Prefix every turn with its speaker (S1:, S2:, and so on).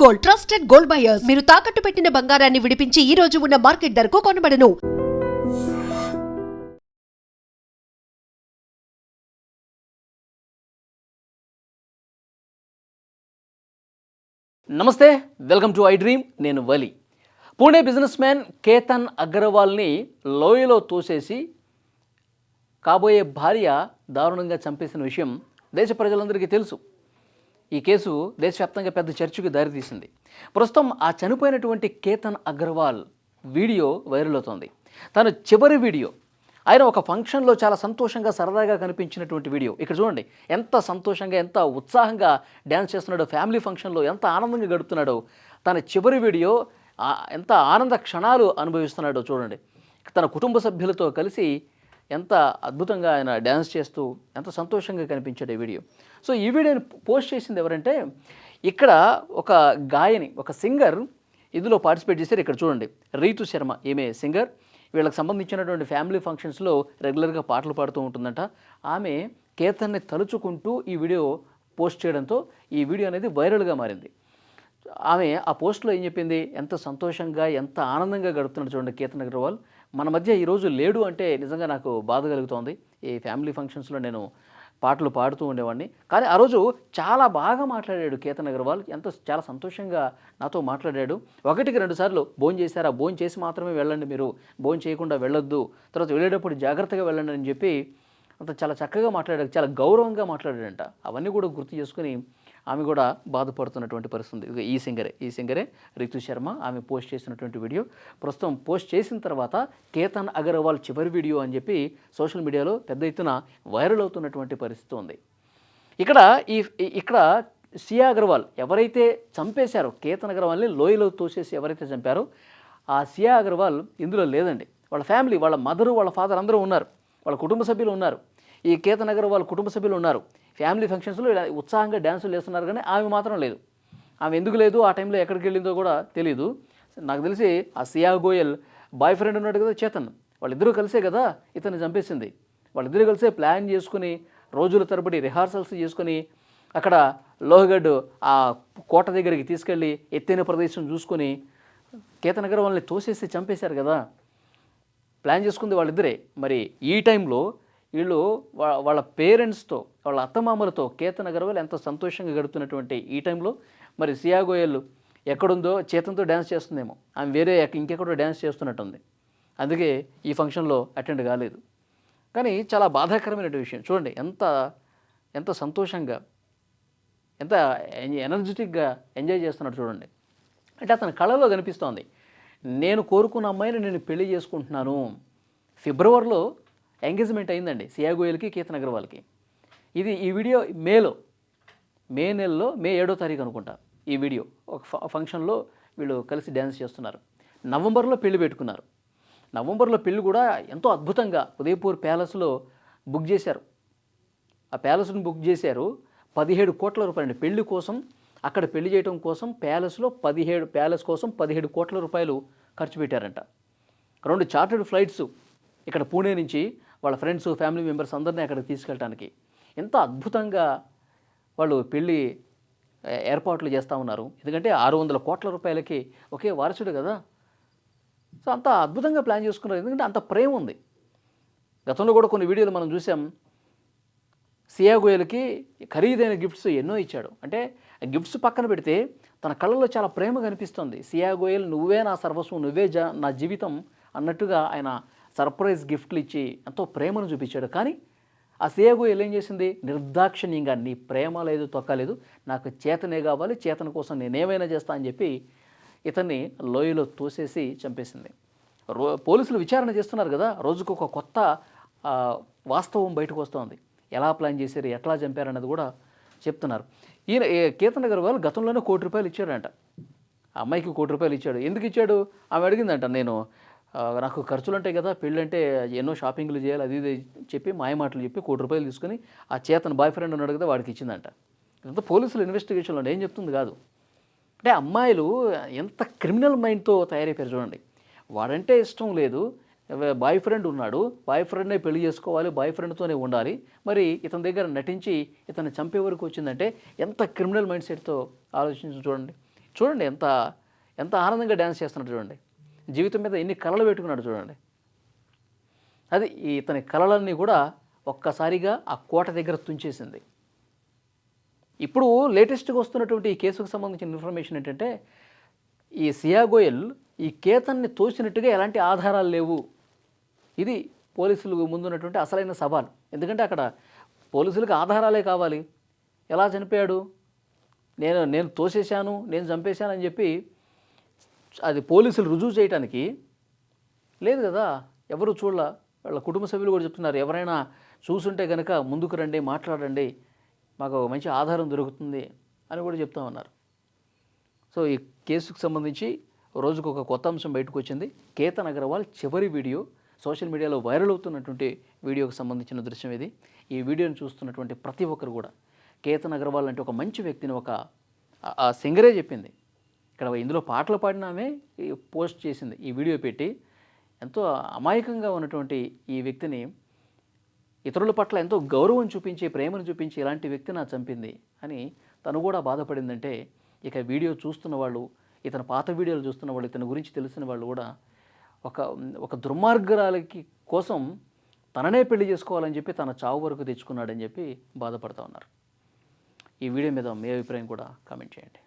S1: Gold, trusted gold buyers. మీరు తాకట్టు పెట్టిన బంగారాన్ని విడిపించి ఈ రోజు ఉన్న మార్కెట్ ధరకు కొనబడను.
S2: నమస్తే, వెల్కమ్ టు ఐ డ్రీమ్. నేను వలి. పూణే బిజినెస్ మ్యాన్ కేతన్ అగర్వాల్ని లోయలో తోసేసి కాబోయే భార్య దారుణంగా చంపేసిన విషయం దేశ ప్రజలందరికీ తెలుసు. ఈ కేసు దేశవ్యాప్తంగా పెద్ద చర్చకు దారితీసింది. ప్రస్తుతం ఆ చనిపోయినటువంటి కేతన్ అగర్వాల్ వీడియో వైరల్ అవుతోంది. తన చివరి వీడియో, ఆయన ఒక ఫంక్షన్లో చాలా సంతోషంగా సరదాగా కనిపించినటువంటి వీడియో. ఇక్కడ చూడండి, ఎంత సంతోషంగా ఎంత ఉత్సాహంగా డ్యాన్స్ చేస్తున్నాడో, ఫ్యామిలీ ఫంక్షన్లో ఎంత ఆనందంగా గడుపుతున్నాడో. తన చివరి వీడియో ఎంత ఆనంద క్షణాలు అనుభవిస్తున్నాడో చూడండి. తన కుటుంబ సభ్యులతో కలిసి ఎంత అద్భుతంగా ఆయన డ్యాన్స్ చేస్తూ ఎంత సంతోషంగా కనిపించాడు ఈ వీడియో. సో ఈ వీడియోని పోస్ట్ చేసింది ఎవరంటే, ఇక్కడ ఒక గాయని, ఒక సింగర్ ఇందులో పార్టిసిపేట్ చేశారు. ఇక్కడ చూడండి, రీతు శర్మ, ఈమె సింగర్. వీళ్ళకి సంబంధించినటువంటి ఫ్యామిలీ ఫంక్షన్స్లో రెగ్యులర్గా పాటలు పాడుతూ ఉంటుందంట. ఆమె కేతన్ని తలుచుకుంటూ ఈ వీడియో పోస్ట్ చేయడంతో ఈ వీడియో అనేది వైరల్గా మారింది. ఆమె ఆ పోస్ట్లో ఏం చెప్పింది, ఎంత సంతోషంగా ఎంత ఆనందంగా గడుపుతున్నాడు చూడండి కేతన్ అగర్వాల్. మన మధ్య ఈరోజు లేడు అంటే నిజంగా నాకు బాధ కలుగుతోంది. ఈ ఫ్యామిలీ ఫంక్షన్స్లో నేను పాటలు పాడుతూ ఉండేవాడిని, కానీ ఆ రోజు చాలా బాగా మాట్లాడాడు కేతన్ అగర్వాల్. చాలా సంతోషంగా నాతో మాట్లాడాడు. ఒకటికి 2 సార్లు భోజనం చేశారా, భోజనం చేసి మాత్రమే వెళ్ళండి, మీరు భోజనం చేయకుండా వెళ్ళొద్దు, తర్వాత వెళ్ళేటప్పుడు జాగ్రత్తగా వెళ్ళండి అని చెప్పి అంత చాలా చక్కగా మాట్లాడాడు, చాలా గౌరవంగా మాట్లాడాడంట. అవన్నీ కూడా గుర్తు చేసుకుని ఆమె కూడా బాధపడుతున్నటువంటి పరిస్థితి. ఈ సింగరే రితు శర్మ. ఆమె పోస్ట్ చేసినటువంటి వీడియో ప్రస్తుతం పోస్ట్ చేసిన తర్వాత కేతన్ అగర్వాల్ చివరి వీడియో అని చెప్పి సోషల్ మీడియాలో పెద్ద ఎత్తున వైరల్ అవుతున్నటువంటి పరిస్థితి ఉంది. ఇక్కడ సియా అగర్వాల్ ఎవరైతే చంపేశారో, కేతన్ అగర్వాల్ని లోయలో తోసేసి ఎవరైతే చంపారో ఆ సియా అగర్వాల్ ఇందులో లేదండి. వాళ్ళ ఫ్యామిలీ, వాళ్ళ మదరు, వాళ్ళ ఫాదర్ అందరూ ఉన్నారు, వాళ్ళ కుటుంబ సభ్యులు ఉన్నారు. ఈ కేతన్ అగర్వాల్ కుటుంబ సభ్యులు ఉన్నారు. ఫ్యామిలీ ఫంక్షన్స్లో ఇలా ఉత్సాహంగా డ్యాన్సులు వేస్తున్నారు, కానీ ఆమె మాత్రం లేదు. ఆమె ఎందుకు లేదు, ఆ టైంలో ఎక్కడికి వెళ్ళిందో కూడా తెలియదు. నాకు తెలిసి ఆ సియా గోయల్ బాయ్ ఫ్రెండ్ ఉన్నాడు కదా చేతన్, వాళ్ళిద్దరూ కలిసే కదా ఇతన్ని చంపేసింది. వాళ్ళిద్దరూ కలిసే ప్లాన్ చేసుకుని రోజుల తరబడి రిహార్సల్స్ చేసుకుని అక్కడ లోహగఢ్ ఆ కోట దగ్గరికి తీసుకెళ్ళి ఎత్తైన ప్రదేశం చూసుకొని కేతన్ అగర్వాల్ని తోసేసి చంపేశారు కదా. ప్లాన్ చేసుకుంది వాళ్ళిద్దరే. మరి ఈ టైంలో వీళ్ళు వాళ్ళ పేరెంట్స్తో, వాళ్ళ అత్తమామలతో కేతన్ అగర్వాల్ ఎంతో సంతోషంగా గడుపుతున్నటువంటి ఈ టైంలో మరి సియా గోయల్ ఎక్కడుందో చేతన్తో డ్యాన్స్ చేస్తుందేమో, ఆమె వేరే ఇంకెక్కడో డ్యాన్స్ చేస్తున్నట్టుంది. అందుకే ఈ ఫంక్షన్లో అటెండ్ కాలేదు. కానీ చాలా బాధాకరమైన విషయం చూడండి, ఎంత సంతోషంగా ఎంత ఎనర్జెటిక్గా ఎంజాయ్ చేస్తున్నాడు చూడండి. అంటే అతని కళలో కనిపిస్తోంది, నేను కోరుకున్న అమ్మాయిని నేను పెళ్లి చేసుకుంటున్నాను. ఫిబ్రవరిలో ఎంగేజ్మెంట్ అయిందండి సియా గోయల్కి కేతన్ అగర్వాల్కి. ఈ వీడియో మే నెలలో మే 7వ తారీఖు అనుకుంటా. ఈ వీడియో ఒక ఫంక్షన్లో వీళ్ళు కలిసి డ్యాన్స్ చేస్తున్నారు. నవంబర్లో పెళ్లి పెట్టుకున్నారు. నవంబర్లో పెళ్లి కూడా ఎంతో అద్భుతంగా ఉదయపూర్ ప్యాలెస్లో బుక్ చేశారు. ఆ ప్యాలెస్ను బుక్ చేశారు. 17 కోట్ల రూపాయలు పెళ్లి కోసం, అక్కడ పెళ్లి చేయడం కోసం ప్యాలెస్ కోసం 17 కోట్ల రూపాయలు ఖర్చు పెట్టారంట. 2 చార్టర్డ్ ఫ్లైట్స్ ఇక్కడ పూణే నుంచి వాళ్ళ ఫ్రెండ్స్, ఫ్యామిలీ మెంబర్స్ అందరినీ అక్కడికి తీసుకెళ్ళడానికి ఎంత అద్భుతంగా వాళ్ళు పెళ్ళి ఏర్పాట్లు చేస్తూ ఉన్నారు. ఎందుకంటే 600 కోట్ల రూపాయలకి ఒకే వారసుడు కదా. సో అంత అద్భుతంగా ప్లాన్ చేసుకున్నారు, ఎందుకంటే అంత ప్రేమ ఉంది. గతంలో కూడా కొన్ని వీడియోలు మనం చూసాం. సియా గోయల్కి ఖరీదైన గిఫ్ట్స్ ఎన్నో ఇచ్చాడు. అంటే గిఫ్ట్స్ పక్కన పెడితే తన కళ్ళలో చాలా ప్రేమ కనిపిస్తుంది. సియా గోయల్ నువ్వే నా సర్వస్వం, నువ్వే నా జీవితం అన్నట్టుగా ఆయన సర్ప్రైజ్ గిఫ్ట్లు ఇచ్చి ఎంతో ప్రేమను చూపించాడు. కానీ ఆ సియా గోయల్ ఏం చేసింది, నిర్దాక్షిణ్యంగా నీ ప్రేమ లేదు, తొక్కలేదు, నాకు చేతనే కావాలి, చేతన కోసం నేనేమైనా చేస్తా అని చెప్పి ఇతన్ని లోయలో తోసేసి చంపేసింది. పోలీసులు విచారణ చేస్తున్నారు కదా, రోజుకు ఒక కొత్త వాస్తవం బయటకు వస్తుంది. ఎలా ప్లాన్ చేశారు, ఎట్లా చంపారన్నది కూడా చెప్తున్నారు. కేతన్ అగర్వాల్ గతంలోనే ₹1 కోటి ఇచ్చాడంట. ఆ అమ్మాయికి ₹1 కోటి ఇచ్చాడు. ఎందుకు ఇచ్చాడు, ఆమె అడిగిందంట, నాకు ఖర్చులు ఉంటాయి కదా, పెళ్ళంటే ఎన్నో షాపింగ్లు చేయాలి, అది ఇది చెప్పి మాయమాటలు చెప్పి ₹1 కోటి తీసుకుని ఆ చేతన్ బాయ్ ఫ్రెండ్ ఉన్నాడు కదా వాడికి ఇచ్చిందంట. ఇదంతా పోలీసులు ఇన్వెస్టిగేషన్లో ఏం చెప్తుంది కాదు. అంటే అమ్మాయిలు ఎంత క్రిమినల్ మైండ్తో తయారైపోయారు చూడండి. వాడంటే ఇష్టం లేదు, బాయ్ ఫ్రెండ్ ఉన్నాడు, బాయ్ ఫ్రెండ్నే పెళ్లి చేసుకోవాలి, బాయ్ ఫ్రెండ్తోనే ఉండాలి, మరి ఇతని దగ్గర నటించి ఇతన్ని చంపే వరకు వచ్చిందంటే ఎంత క్రిమినల్ మైండ్ సెట్తో ఆలోచించి చూడండి. చూడండి ఎంత ఎంత ఆనందంగా డ్యాన్స్ చేస్తున్నాడు చూడండి. జీవితం మీద ఎన్ని కళలు పెట్టుకున్నాడు చూడండి. అది ఇతని కళలన్నీ కూడా ఒక్కసారిగా ఆ కోట దగ్గర తుంచేసింది. ఇప్పుడు లేటెస్ట్గా వస్తున్నటువంటి ఈ కేసుకు సంబంధించిన ఇన్ఫర్మేషన్ ఏంటంటే, ఈ సియా గోయల్ ఈ కేతన్ని తోసినట్టుగా ఎలాంటి ఆధారాలు లేవు. ఇది పోలీసులకు ముందున్నటువంటి అసలైన సవాల్. ఎందుకంటే అక్కడ పోలీసులకు ఆధారాలే కావాలి. ఎలా చనిపోయాడు, నేను తోసేశాను, నేను చంపేశాను అని చెప్పి అది పోలీసులు రుజువు చేయడానికి లేదు కదా. ఎవరు చూడలా. వాళ్ళ కుటుంబ సభ్యులు కూడా చెప్తున్నారు, ఎవరైనా చూసుంటే కనుక ముందుకు రండి, మాట్లాడండి, మాకు మంచి ఆధారం దొరుకుతుంది అని కూడా చెప్తా ఉన్నారు. సో ఈ కేసుకు సంబంధించి రోజుకు ఒక కొత్త అంశం బయటకు వచ్చింది. కేతన్ అగర్వాల్ చివరి వీడియో సోషల్ మీడియాలో వైరల్ అవుతున్నటువంటి వీడియోకి సంబంధించిన దృశ్యం ఇది. ఈ వీడియోని చూస్తున్నటువంటి ప్రతి ఒక్కరు కూడా కేతన్ అగర్వాల్ అంటే ఒక మంచి వ్యక్తిని ఒక ఆ సింగరే చెప్పింది. ఇక్కడ ఇందులో పాటలు పాడిన ఆమె పోస్ట్ చేసింది, ఈ వీడియో పెట్టి ఎంతో అమాయకంగా ఉన్నటువంటి ఈ వ్యక్తిని, ఇతరుల పట్ల ఎంతో గౌరవం చూపించి, ప్రేమను చూపించి ఇలాంటి వ్యక్తిని నా చంపింది అని తను కూడా బాధపడిందంటే, ఇక వీడియో చూస్తున్న వాళ్ళు, ఇతని పాత వీడియోలు చూస్తున్న వాళ్ళు, ఇతని గురించి తెలిసిన వాళ్ళు కూడా ఒక దుర్మార్గురాలకి కోసం తననే పెళ్లి చేసుకోవాలని చెప్పి తన చావు వరకు తెచ్చుకున్నాడని చెప్పి బాధపడుతూ ఉన్నారు. ఈ వీడియో మీద మీ అభిప్రాయం కూడా కామెంట్ చేయండి.